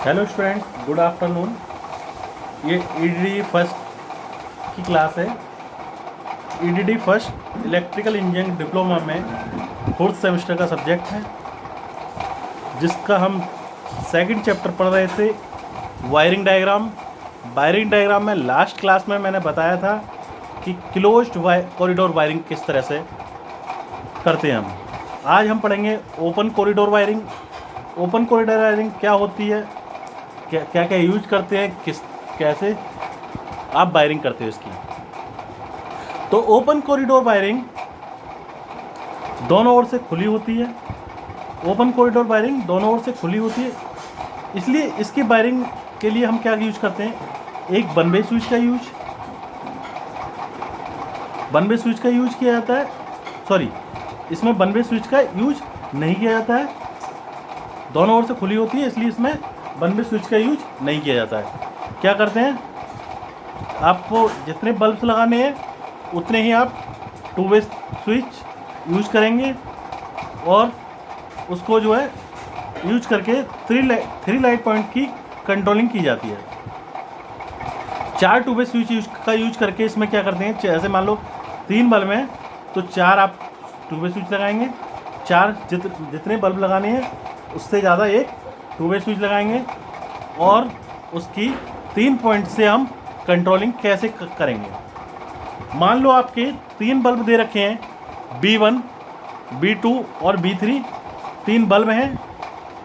Hello student, good afternoon. ये EDD first की class है। EDD first electrical engineering diploma में फोर्थ सेमेस्टर का सब्जेक्ट है, जिसका हम सेकंड चैप्टर पढ़ रहे थे, वायरिंग डायग्राम। वायरिंग डायग्राम में लास्ट क्लास में मैंने बताया था कि क्लोज्ड कॉरिडोर वायरिंग किस तरह से करते हैं हम। आज हम पढ़ेंगे open corridor wiring. Open corridor wiring क्या होती है, क्या क्या क्या यूज करते हैं, कैसे आप वायरिंग करते हो इसकी। तो ओपन कॉरिडोर वायरिंग दोनों ओर से खुली होती है। ओपन कॉरिडोर वायरिंग दोनों ओर से खुली होती है, इसलिए इसकी वायरिंग के लिए हम क्या यूज करते हैं, एक वन वे स्विच का यूज किया जाता है। सॉरी, इसमें वन वे स्विच का यूज नहीं किया जाता है। दोनों ओर से खुली होती है, इसलिए इसमें वन वे स्विच का यूज नहीं किया जाता है। क्या करते हैं, आपको जितने बल्ब लगाने हैं उतने ही आप टू वे स्विच यूज करेंगे, और उसको जो है यूज करके थ्री लाइट पॉइंट की कंट्रोलिंग की जाती है। चार टू वे स्विच का यूज करके इसमें क्या करते हैं, जैसे मान लो 3 बल्ब हैं तो 4 आप टू वे स्विच लगाएंगे। 4 जितने बल्ब लगाने हैं उससे ज़्यादा एक टू वे स्विच लगाएंगे, और उसकी 3 पॉइंट से हम कंट्रोलिंग कैसे करेंगे। मान लो आपके 3 बल्ब दे रखे हैं, B1, B2 और B3। 3 बल्ब हैं,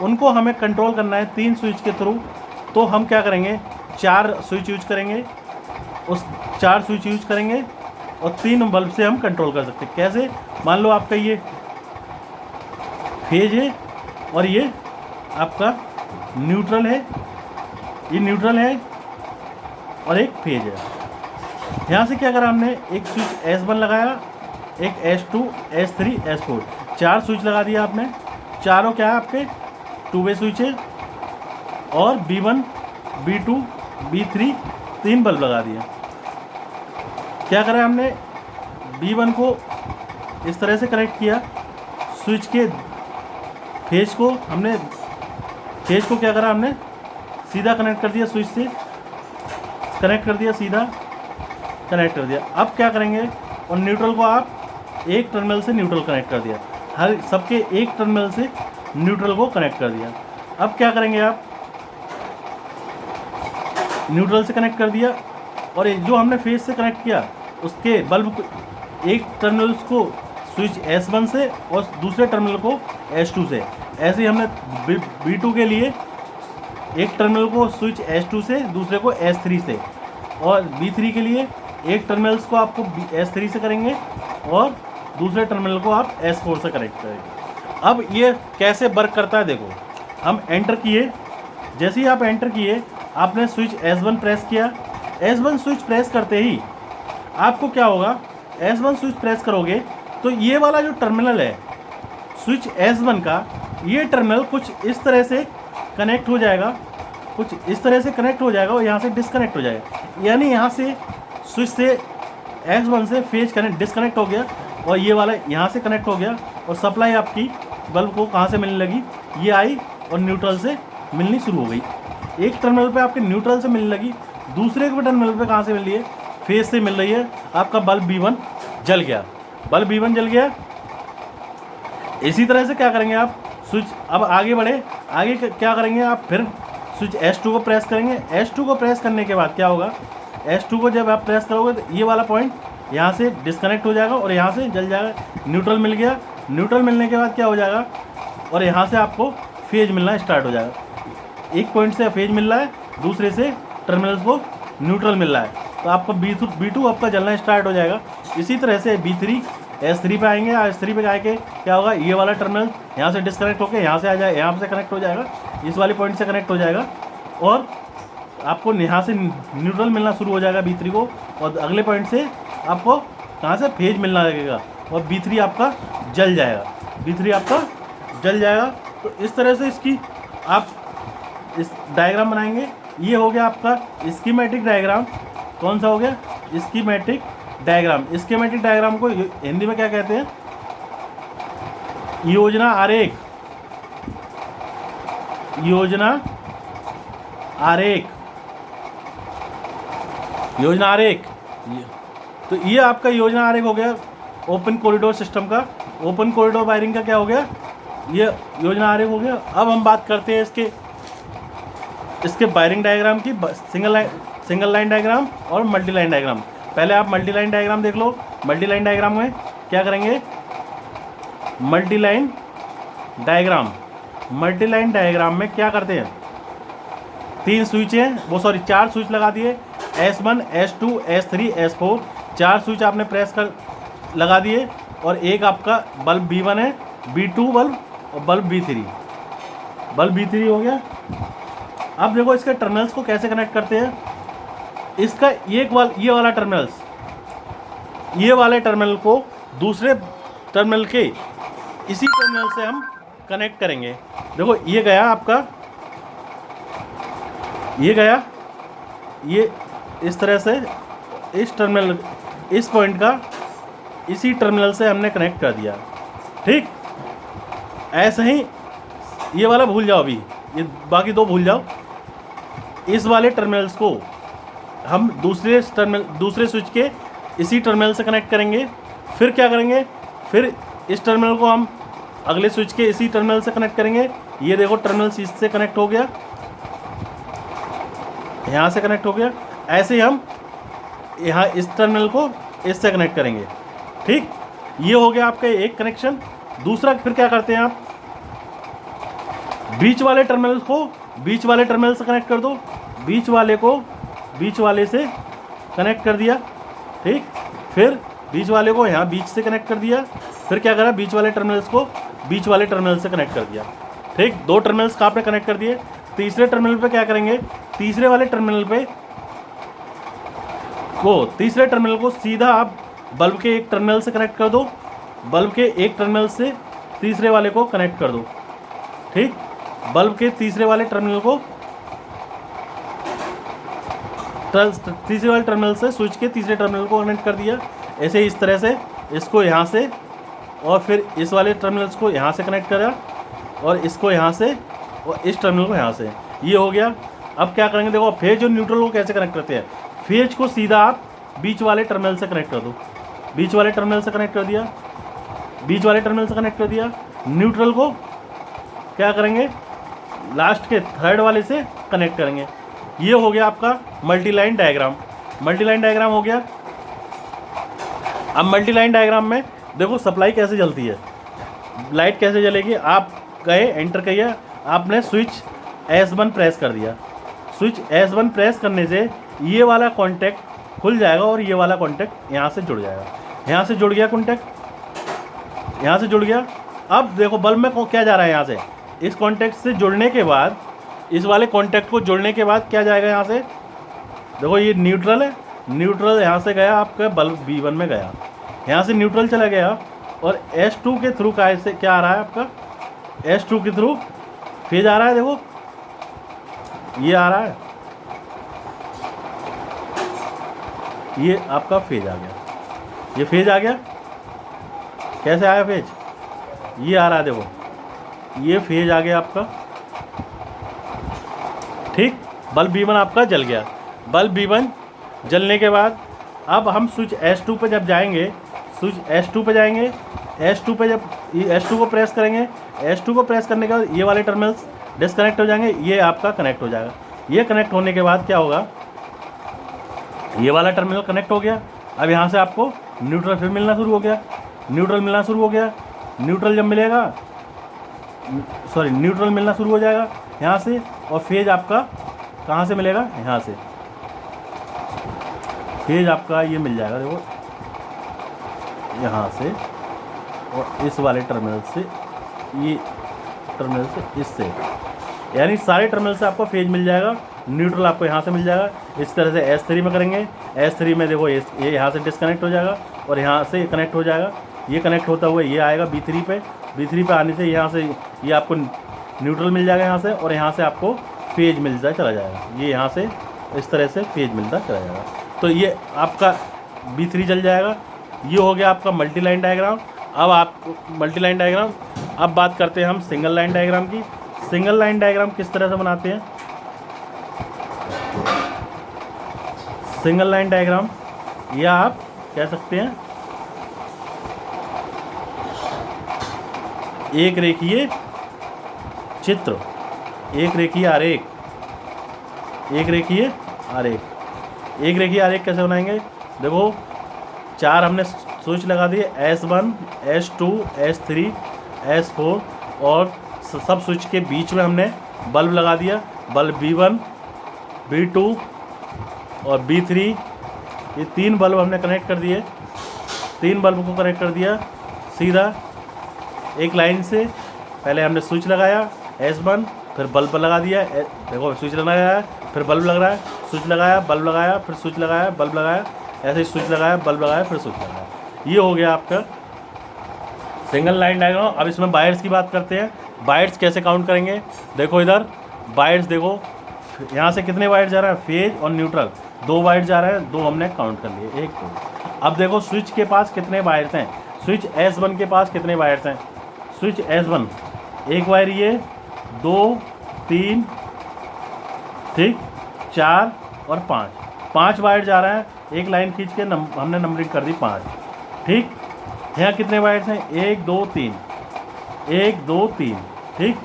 उनको हमें कंट्रोल करना है 3 स्विच के थ्रू। तो हम क्या करेंगे, 4 स्विच यूज करेंगे, उस 4 स्विच यूज करेंगे और 3 बल्ब से हम कंट्रोल कर सकते हैं। कैसे, मान लो आपका ये फेज है और ये आपका न्यूट्रल है, ये न्यूट्रल है और एक फेज है। यहाँ से क्या करा हमने, एक स्विच S1 लगाया, एक S2, S3, S4, 4 स्विच लगा दिया आपने। चारों क्या है आपके टू वे स्विच है, और B1, B2, B3 3 बल्ब लगा दिया। क्या करा हमने, B1 को इस तरह से कनेक्ट किया, स्विच के फेज को क्या करा हमने, सीधा कनेक्ट कर दिया, स्विच से कनेक्ट कर दिया, सीधा कनेक्ट कर दिया। अब क्या करेंगे, और न्यूट्रल को आप एक टर्मिनल से न्यूट्रल कनेक्ट कर दिया, हर सबके एक टर्मिनल से न्यूट्रल को कनेक्ट कर दिया। अब क्या करेंगे, आप न्यूट्रल से कनेक्ट कर दिया, और जो हमने फेज से कनेक्ट किया उसके बल्ब को, एक टर्मिनल को स्विच S1 से और दूसरे टर्मिनल को S2 से। ऐसे ही हमने B2 के लिए एक टर्मिनल को स्विच S2 से, दूसरे को S3 से, और B3 के लिए एक टर्मिनल्स को आपको S3 से करेंगे और दूसरे टर्मिनल को आप S4 से कनेक्ट करेंगे। अब ये कैसे वर्क करता है देखो, हम एंटर किए, जैसे ही आप एंटर किए आपने स्विच S1 प्रेस किया। S1 स्विच प्रेस करते ही आपको क्या होगा, S1 स्विच प्रेस करोगे तो ये वाला जो टर्मिनल है स्विच S1 का, ये टर्मिनल कुछ इस तरह से कनेक्ट हो जाएगा, और यहाँ से डिस्कनेक्ट हो जाएगा। यानी यहाँ से स्विच से S1 से फेज डिस्कनेक्ट हो गया, और ये वाला यहाँ से कनेक्ट हो गया, और सप्लाई आपकी बल्ब को कहाँ से मिलने लगी, ये आई और न्यूट्रल से मिलनी शुरू हो गई। एक टर्मिनल पे आपके न्यूट्रल से मिलने लगी, दूसरे के टर्मिनल पे कहाँ से मिल रही है, फेज से मिल रही है। आपका बल्ब B1 जल गया, इसी तरह से क्या करेंगे आप, स्विच अब आगे बढ़े, आगे क्या करेंगे आप, फिर स्विच S2 को प्रेस करेंगे। S2 को प्रेस करने के बाद क्या होगा, S2 को जब आप प्रेस करोगे तो ये वाला पॉइंट यहाँ से डिस्कनेक्ट हो जाएगा और यहाँ से जल जाएगा। न्यूट्रल मिल गया, न्यूट्रल मिलने के बाद क्या हो जाएगा, और यहाँ से आपको फेज मिलना स्टार्ट हो जाएगा। एक पॉइंट से फेज मिल रहा है, दूसरे से टर्मिनल्स को न्यूट्रल मिल रहा है, तो आपका B2 आपका जलना स्टार्ट हो जाएगा। इसी तरह से B3 S3 पे आएंगे, S3 पे आके क्या होगा, ये वाला टर्मिनल यहाँ से डिस्कनेक्ट होकर यहाँ से आ जाए, यहाँ से कनेक्ट हो जाएगा, इस वाले पॉइंट से कनेक्ट हो जाएगा, और आपको यहाँ से न्यूट्रल मिलना शुरू हो जाएगा B3 को, और अगले पॉइंट से आपको कहाँ से फेज मिलना लगेगा, और B3 आपका जल जाएगा। तो इस तरह से इसकी आप इस डायग्राम बनाएंगे। ये हो गया आपका स्कीमेटिक डायग्राम। कौन सा हो गया, स्कीमेटिक डायग्राम। स्कीमेटिक डायग्राम को हिंदी में क्या कहते हैं, योजना आरेख। योजना आरेख, योजना आरेख। तो ये आपका योजना आरेख हो गया ओपन कॉरिडोर सिस्टम का, ओपन कॉरिडोर वायरिंग का क्या हो गया, ये योजना आरेख हो गया। अब हम बात करते हैं इसके वायरिंग डायग्राम की, सिंगल लाइन डायग्राम और मल्टी लाइन डायग्राम। पहले आप मल्टी लाइन डायग्राम देख लो। मल्टी लाइन डायग्राम में क्या करेंगे, मल्टी लाइन डायग्राम में क्या करते हैं, 3 स्विच हैं, वो सॉरी 4 स्विच लगा दिए, S1 S2 S3 S4, 4 switch आपने प्रेस कर लगा दिए, और एक आपका बल्ब B1 है, B2 बल्ब और बल्ब B3 हो गया। अब देखो इसके टर्मिनल्स को कैसे कनेक्ट करते हैं। इसका ये वाला टर्मिनल्स, ये वाले टर्मिनल को दूसरे टर्मिनल के इसी टर्मिनल से हम कनेक्ट करेंगे। देखो ये गया आपका, ये गया, ये इस तरह से इस टर्मिनल, इस पॉइंट का इसी टर्मिनल से हमने कनेक्ट कर दिया। ठीक, ऐसे ही ये वाला भूल जाओ, अभी ये बाकी 2 भूल जाओ। इस वाले टर्मिनल्स को हम दूसरे स्विच के इसी टर्मिनल से कनेक्ट करेंगे। फिर क्या करेंगे, फिर इस टर्मिनल को हम अगले स्विच के इसी टर्मिनल से कनेक्ट करेंगे। ये देखो टर्मिनल इससे कनेक्ट हो गया, यहाँ से कनेक्ट हो गया। ऐसे ही हम यहाँ इस टर्मिनल को इससे कनेक्ट करेंगे। ठीक, ये हो गया आपका एक कनेक्शन। दूसरा फिर क्या करते हैं आप, बीच वाले टर्मिनल को बीच वाले टर्मिनल से कनेक्ट कर दो, बीच वाले को बीच वाले से कनेक्ट कर दिया। ठीक, फिर बीच वाले को यहाँ बीच से कनेक्ट कर दिया। फिर क्या करा, बीच वाले टर्मिनल्स को बीच वाले टर्मिनल से कनेक्ट कर दिया। ठीक, 2 टर्मिनल्स का आपने कनेक्ट कर दिए। तीसरे टर्मिनल पे क्या करेंगे, तीसरे टर्मिनल को सीधा आप बल्ब के एक टर्मिनल से कनेक्ट कर दो, बल्ब के एक टर्मिनल से तीसरे वाले को कनेक्ट कर दो। ठीक, बल्ब के तीसरे वाले टर्मिनल को तीसरे वाले टर्मिनल से स्विच के तीसरे टर्मिनल को कनेक्ट कर दिया। ऐसे इस तरह से इसको यहाँ से, और फिर इस वाले टर्मिनल्स को यहाँ से कनेक्ट करा, और इसको यहाँ से, और इस टर्मिनल को यहाँ से। ये हो गया। अब क्या करेंगे, देखो फेज और न्यूट्रल को कैसे कनेक्ट करते हैं। फेज को सीधा आप बीच वाले टर्मिनल से कनेक्ट कर दो, बीच वाले टर्मिनल से कनेक्ट कर दिया, बीच वाले टर्मिनल से कनेक्ट कर दिया। न्यूट्रल को क्या करेंगे, लास्ट के थर्ड वाले से कनेक्ट करेंगे। ये हो गया आपका multi line diagram. Multi line diagram हो गया। अब मल्टी लाइन डायग्राम में देखो सप्लाई कैसे जलती है, लाइट कैसे जलेगी। आप गए, एंटर किया, आपने स्विच S1 प्रेस कर दिया। स्विच S1 प्रेस करने से ये वाला कॉन्टैक्ट खुल जाएगा और ये वाला कॉन्टैक्ट यहाँ से जुड़ जाएगा। यहाँ से जुड़ गया कॉन्टैक्ट, यहाँ से जुड़ गया। अब देखो बल्ब में क्या जा रहा है, यहाँ से इस कॉन्टैक्ट से जुड़ने के बाद, इस वाले कॉन्टैक्ट को जुड़ने के बाद क्या जाएगा यहाँ से, देखो ये न्यूट्रल है, न्यूट्रल यहाँ से गया आपका बल्ब B1 में गया, यहाँ से न्यूट्रल चला गया, और S2 के थ्रू का से क्या आ रहा है आपका, S2 के थ्रू फेज आ रहा है। देखो ये आ रहा है, ये आपका फेज आ गया, ये फेज आ गया। कैसे आया फेज, ये आ रहा है, देखो ये फेज आ गया आपका। ठीक, बल्ब B1 आपका जल गया। बल्ब B1 जलने के बाद अब हम स्विच S2 पे जब जाएंगे, स्विच S2 पे जाएंगे, S2 पे जब S2 को प्रेस करेंगे, S2 को प्रेस करने के बाद ये वाले टर्मिनल्स डिस्कनेक्ट हो जाएंगे, ये आपका कनेक्ट हो जाएगा। ये कनेक्ट होने के बाद क्या होगा, ये वाला टर्मिनल कनेक्ट हो गया। अब यहाँ से आपको न्यूट्रल फिर मिलना शुरू हो गया, न्यूट्रल मिलना शुरू हो गया। न्यूट्रल जब मिलेगा, सॉरी न्यूट्रल मिलना शुरू हो जाएगा यहाँ से, और फेज आपका कहाँ से मिलेगा, यहाँ से फेज आपका ये मिल जाएगा। देखो यहाँ से, और इस वाले टर्मिनल से, ये टर्मिनल से, इससे, यानी सारे टर्मिनल से आपको फेज मिल जाएगा। न्यूट्रल आपको यहाँ से मिल जाएगा। इस तरह से S3 में करेंगे, S3 में देखो ये यहाँ से डिस्कनेक्ट हो जाएगा और यहाँ से कनेक्ट हो जाएगा। ये कनेक्ट होता हुआ ये आएगा B3 पे, B3 पे आने से यहाँ से ये आपको न्यूट्रल मिल जाएगा यहाँ से, और यहाँ से आपको फेज मिलता चला जाएगा। ये यहाँ से इस तरह से फेज मिलता चला जाएगा। तो ये आपका B3 चल जाएगा। ये हो गया आपका मल्टी लाइन डायग्राम। अब आप मल्टी लाइन डायग्राम, अब बात करते हैं हम सिंगल लाइन डायग्राम की। सिंगल लाइन डायग्राम किस तरह से बनाते हैं। सिंगल लाइन डायग्राम, या आप कह सकते हैं एक रेखीय चित्र, एक रेखीय आरेख, एक रेखीय आरेख। एक रेखीय आरेख कैसे बनाएंगे? देखो 4 हमने स्विच लगा दिए, S1, S2, S3, S4 और सब स्विच के बीच में हमने बल्ब लगा दिया। बल्ब B1, B2 और B3, ये 3 बल्ब हमने कनेक्ट कर दिए। 3 बल्ब को कनेक्ट कर दिया सीधा एक लाइन से। पहले हमने स्विच लगाया S1, फिर बल्ब लगा दिया, देखो स्विच लगाया, फिर बल्ब लग रहा है, स्विच लगाया, बल्ब लगाया, फिर स्विच लगाया, बल्ब लगाया, ऐसे ही स्विच लगाया, बल्ब लगाया, फिर स्विच लगाया। ये हो गया आपका सिंगल लाइन डायग्राम। अब इसमें वायर्स की बात करते हैं। वायर्स कैसे काउंट करेंगे? देखो इधर वायर्स, देखो यहाँ से कितने वायर जा रहे हैं, फेज और न्यूट्रल, 2 वायर जा रहे हैं, 2 हमने काउंट कर लिए, 1 2। अब देखो स्विच के पास कितने वायर्स हैं, स्विच S1 के पास कितने वायर्स हैं, स्विच S1 एक वायर ये, 2 3 ठीक 4 और 5 वायर जा रहा है। एक लाइन खींच के हमने नंबरिंग कर दी 5। ठीक, यहाँ कितने वायर्स हैं, 1 2 3, 1 2 3। ठीक,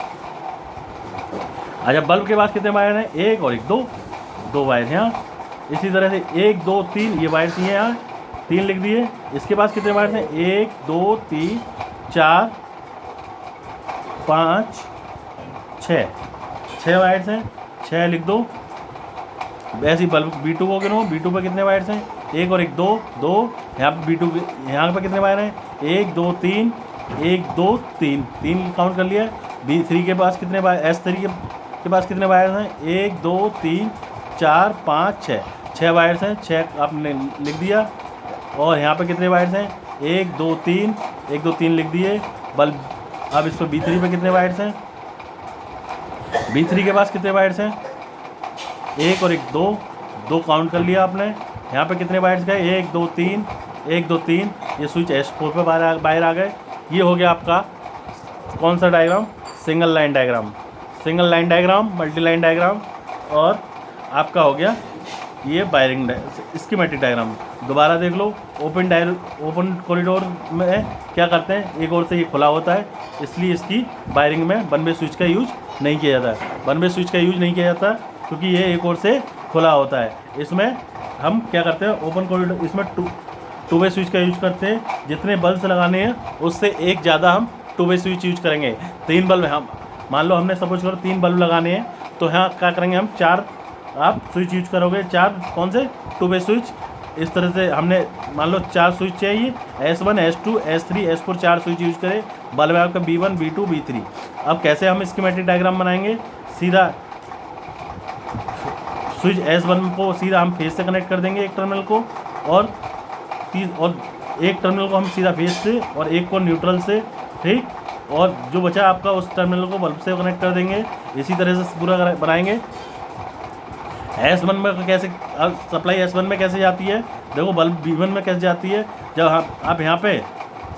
अच्छा बल्ब के पास कितने वायर हैं, 1 और 1 2 वायर यहाँ। इसी तरह से 1 2 3 ये वायर हैं यहाँ, 3 लिख दिए। इसके पास कितने वायर हैं, 1 2 3 4 5 6 वायर्स हैं, 6 लिख दो। ऐसी बल्ब B2 को गिनो, B2 पर कितने वायर्स हैं, 1 और 1 2 यहाँ पर B2 यहाँ पर कितने वायर हैं, 1 2 3 1 2 3 काउंट कर लिया। B3 के पास कितने वायर, S3 के पास कितने वायर्स हैं, 1 2 3 4 5 6 वायर्स हैं, 6 आपने लिख दिया। और यहाँ पे कितने वायर्स हैं, 1 2 3 1 2 3 लिख दिए बल्ब। अब इस पर B3 पे कितने वायर्स हैं, B3 के पास कितने वायर्स हैं, 1 और 1 2 काउंट कर लिया आपने। यहाँ पे कितने वायर्स गए, 1 2 3 1 2 3। ये स्विच S4 पे बाहर आ गए। ये हो गया आपका कौन सा diagram, single line diagram, single line diagram, multi line diagram, और आपका हो गया ये वायरिंग स्कीमेटिक डायग्राम। दोबारा देख लो, ओपन कॉरिडोर में क्या करते हैं, एक ओर से ये खुला होता है, इसलिए इसकी वायरिंग में वन वे स्विच का यूज नहीं किया जाता है। वन वे स्विच का यूज नहीं किया जाता क्योंकि ये एक ओर से खुला होता है। इसमें हम क्या करते हैं, ओपन कॉरिडोर, इसमें टू वे स्विच का यूज करते हैं। जितने बल्ब लगाने हैं उससे एक ज़्यादा हम टू वे स्विच यूज करेंगे। 3 बल्ब, हम मान लो हमने सपोज करो 3 बल्ब लगाने हैं, तो यहाँ क्या करेंगे हम, 4 आप स्विच यूज करोगे। 4 कौन से, टू वे स्विच। इस तरह से हमने मान लो 4 स्विच चाहिए, S1 S2 S3 S4, 4 switch use करें। बल्ब है आपका B1 B2 B3। अब कैसे हम स्कीमेटिक डायग्राम बनाएंगे, सीधा स्विच S1 को सीधा हम फेज से कनेक्ट कर देंगे एक टर्मिनल को, और एक टर्मिनल को हम सीधा फेज से और एक को न्यूट्रल से। ठीक, और जो बचा आपका उस टर्मिनल को बल्ब से कनेक्ट कर देंगे। इसी तरह से पूरा बनाएंगे। S1 में कैसे सप्लाई S1 में कैसे जाती है, देखो बल्ब B1 में कैसे जाती है। जब आप यहाँ पे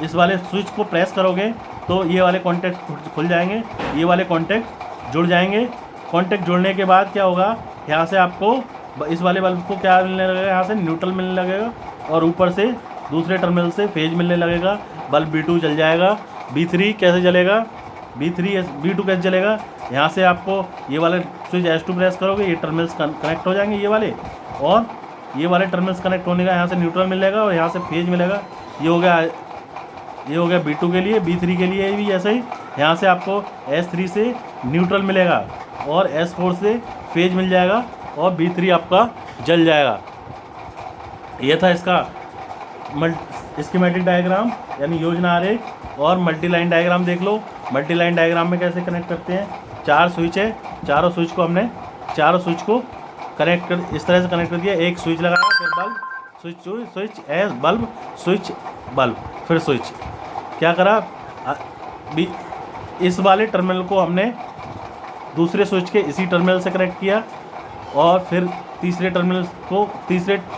इस वाले स्विच को प्रेस करोगे तो ये वाले कॉन्टैक्ट खुल जाएंगे, ये वाले कॉन्टैक्ट जुड़ जाएंगे। कॉन्टैक्ट जुड़ने के बाद क्या होगा, यहाँ से आपको इस वाले बल्ब को क्या मिलने लगेगा, यहाँ से न्यूट्रल मिलने लगेगा, और ऊपर से दूसरे टर्मिनल से फेज मिलने लगेगा। बल्ब B2 जल जाएगा। B3 कैसे जलेगा, B2 कैसे जलेगा, यहाँ से आपको ये वाले स्विच S2 प्रेस करोगे, ये टर्मिनल्स कनेक्ट हो जाएंगे, ये वाले, और ये वाले टर्मिनल्स कनेक्ट होने का यहाँ से न्यूट्रल मिलेगा और यहाँ से फेज मिलेगा। ये हो गया B2 के लिए। B3 के लिए भी ऐसे ही, यहाँ से आपको S3 से न्यूट्रल मिलेगा और S4 से फेज मिल जाएगा, और B3 आपका जल जाएगा। ये था इसका स्कीमेटिक डायग्राम, यानी योजना आरेख। और मल्टी लाइन डायग्राम देख लो। मल्टी लाइन डायग्राम में कैसे कनेक्ट करते हैं, 4 स्विच है, चारों स्विच को कनेक्ट कर, इस तरह से कनेक्ट कर दिया। एक स्विच लगाया, फिर bulb, switch S bulb, switch bulb, फिर स्विच। क्या करा, इस वाले टर्मिनल को हमने दूसरे स्विच के इसी टर्मिनल से कनेक्ट किया, और फिर तीसरे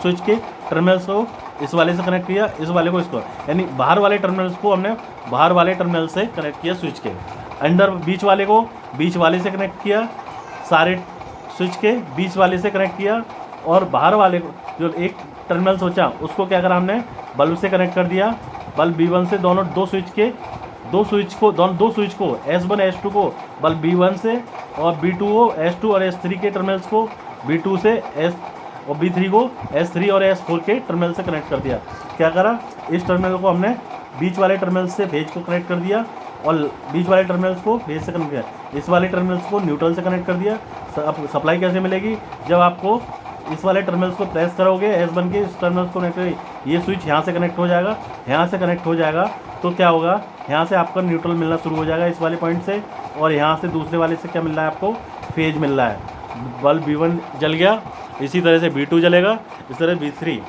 स्विच के टर्मिनल्स को इस वाले से कनेक्ट किया, इस वाले को इसको, यानी बाहर वाले टर्मिनल्स को हमने बाहर वाले टर्मिनल से कनेक्ट किया स्विच के। अंदर बीच वाले को बीच वाले से कनेक्ट किया, सारे स्विच के बीच वाले से कनेक्ट किया, और बाहर वाले को जो एक टर्मिनल सोचा उसको क्या करा हमने, बल्ब से कनेक्ट कर दिया। बल्ब B1 से दोनों दो स्विच को S1 S2 को बल्ब B1 से और B2 को S2 और S3 के टर्मिनल्स को B2 से S और B3 को S3 और S4 के टर्मिनल से कनेक्ट कर दिया। क्या करा, इस टर्मिनल को हमने बीच वाले टर्मिनल से भेज को कनेक्ट कर दिया और बीच वाले टर्मिनल्स को भेज से कनेक्ट किया। इस वाले टर्मिनल्स को न्यूट्रल से कनेक्ट कर दिया। अब सप्लाई कैसे मिलेगी, जब आपको इस वाले टर्मिनल्स को प्रेस करोगे S1 के इस टर्मिनल्स को कनेक्ट, ये स्विच यहाँ से कनेक्ट हो जाएगा, यहाँ से कनेक्ट हो जाएगा, तो क्या होगा, यहाँ से आपका न्यूट्रल मिलना शुरू हो जाएगा इस वाले पॉइंट से, और यहाँ से दूसरे वाले से क्या मिल रहा है आपको, फेज मिल रहा है। बल्ब B1 जल गया, इसी तरह से B2 जलेगा, इस तरह B3।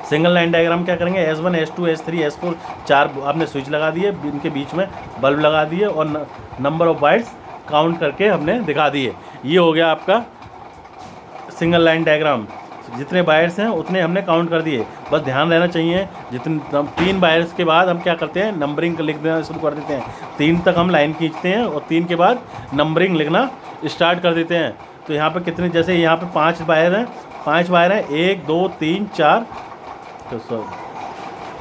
सिंगल लाइन डायग्राम क्या करेंगे, S1 S2 S3 S4 चार आपने स्विच लगा दिए, इनके बीच में बल्ब लगा दिए और नंबर ऑफ बाइट्स काउंट करके हमने दिखा दिए। ये हो गया आपका सिंगल लाइन डायग्राम। जितने वायर्स हैं उतने हमने काउंट कर दिए। बस ध्यान रहना चाहिए, जितने 3 वायर्स के बाद हम क्या करते हैं, नंबरिंग लिख देना शुरू कर देते हैं। 3 तक हम लाइन खींचते हैं और 3 के बाद नंबरिंग लिखना स्टार्ट कर देते हैं। तो यहाँ पे कितने, जैसे यहाँ पे 5 वायर हैं, 5 वायर हैं, 1 2 3 4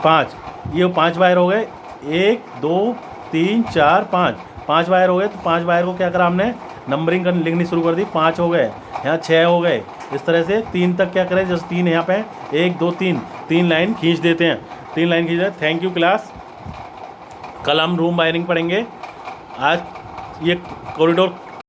5, ये 5 वायर हो गए, 1 2 3 4 5 वायर हो गए। तो 5 वायर को क्या करा हमने, नंबरिंग करनी लिखनी शुरू कर दी। 5 हो गए, यहाँ 6 हो गए, इस तरह से 3 तक क्या करें, जैसे 3 यहाँ पे 1 2 3 लाइन खींच देते हैं, 3 लाइन खींच देते हैं। Thank you class. कल हम रूम वायरिंग पढ़ेंगे। आज ये कॉरिडोर